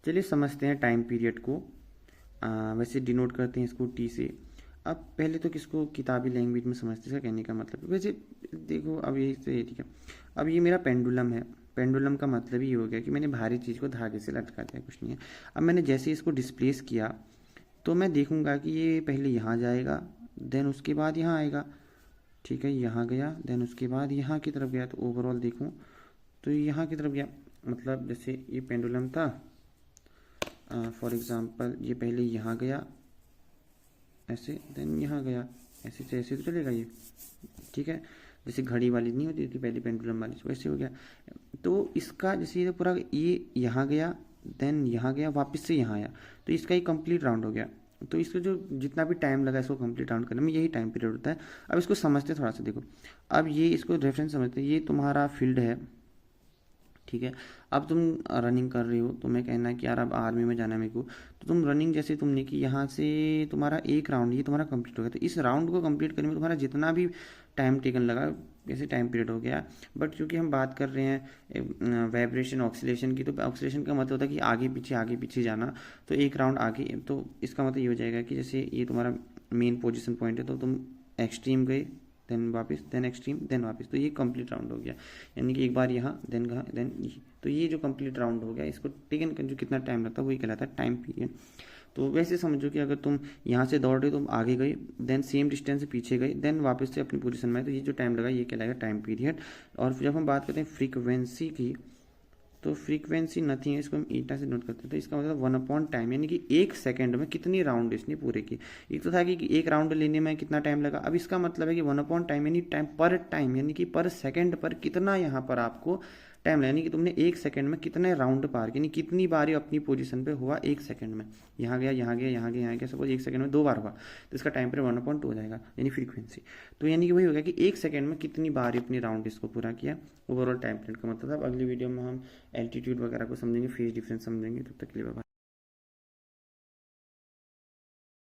चलिए समझते हैं टाइम पीरियड को। वैसे डिनोट करते हैं इसको टी से। अब पहले तो किसको किताबी लैंग्वेज में समझते हैं, इसका कहने का मतलब वैसे देखो, अब यही तो ये ठीक है। अब ये मेरा पेंडुलम है। पेंडुलम का मतलब ये हो गया कि मैंने भारी चीज़ को धागे से लटका दिया, कुछ नहीं है। अब मैंने जैसे इसको डिस्प्लेस किया तो मैं देखूंगा कि ये पहले यहाँ जाएगा, देन उसके बाद यहाँ आएगा। ठीक है, यहाँ गया, देन उसके बाद यहाँ की तरफ गया। तो ओवरऑल देखूँ तो ये यहाँ की तरफ गया। मतलब जैसे ये पेंडुलम था, फॉर एग्ज़ाम्पल ये पहले यहाँ गया ऐसे, देन यहाँ गया ऐसे, ऐसे तो चलेगा ये। ठीक है, जैसे घड़ी वाली नहीं होती थी पहले पेंडुलम वाली, वैसे हो गया। तो इसका जैसे ये पूरा ये यहाँ गया, देन यहाँ गया, वापस से यहाँ आया, तो इसका एक कंप्लीट राउंड हो गया। तो इसको जो जितना भी टाइम लगा इसको कंप्लीट राउंड करने में, यही टाइम पीरियड होता है। अब इसको समझते थोड़ा सा देखो। अब ये इसको रेफरेंस समझते हैं, ये तुम्हारा फील्ड है। ठीक है, अब तुम रनिंग कर रहे हो, तुम्हें कहना है कि यार अब आर्मी में जाना है मेरे को। तो तुम रनिंग जैसे तुमने की यहाँ से, तुम्हारा एक राउंड ये तुम्हारा कंप्लीट हो गया। तो इस राउंड को कंप्लीट करने में तुम्हारा जितना भी टाइम टेकन लगा, जैसे टाइम पीरियड हो गया। बट क्योंकि हम बात कर रहे हैं वाइब्रेशन ऑक्सीलेशन की, तो ऑक्सीलेशन का मतलब होता है कि आगे पीछे जाना। तो एक राउंड आगे, तो इसका मतलब ये हो जाएगा कि जैसे ये तुम्हारा मेन पोजिशन पॉइंट है, तो तुम एक्सट्रीम गए, देन वापस, देन एक्सट्रीम, देन वापस। तो ये कंप्लीट राउंड हो गया। यानी कि एक बार यहाँ, देन कहाँ, देन ये। तो ये जो कंप्लीट राउंड हो गया, इसको टेकन जो कितना टाइम लगता है वही कहलाता है टाइम पीरियड। तो वैसे समझो कि अगर तुम यहाँ से दौड़ रहे हो, तुम आगे गए, देन सेम डिस्टेंस से पीछे गए, देन वापस से अपनी पोजीशन में आए, तो ये जो टाइम लगा ये कहलाएगा टाइम पीरियड। और जब हम बात करते हैं फ्रीक्वेंसी की, तो फ्रीक्वेंसी नथिंग है, इसको हम ईटा से नोट करते हैं। तो इसका मतलब 1/टाइम, यानी कि एक सेकंड में कितनी राउंड इसने पूरे किए। एक तो था कि एक राउंड लेने में कितना टाइम लगा, अब इसका मतलब है कि 1/टाइम यानी टाइम यानी कि पर सेकंड पर कितना यहाँ पर आपको टाइम लगा, यानी कि तुमने एक सेकंड में कितने राउंड पार किए, यानी कितनी बार ये अपनी पोजीशन पे हुआ एक सेकंड में। यहाँ गया, यहाँ गया, यहाँ गया, यहाँ गया, सपोज एक सेकंड में 2 बार हुआ, तो इसका टाइम पीरियड 1/2 हो जाएगा, यानी फ्रीक्वेंसी। तो यानी कि वही हो गया कि एक सेकंड में कितनी बार अपनी राउंड इसको पूरा किया। ओवरऑल टाइम पीरियड का मतलब था। अब अगली वीडियो में हम एल्टीट्यूड वगैरह को समझेंगे, फेज डिफरेंस समझेंगे। तब तक के लिए बाय।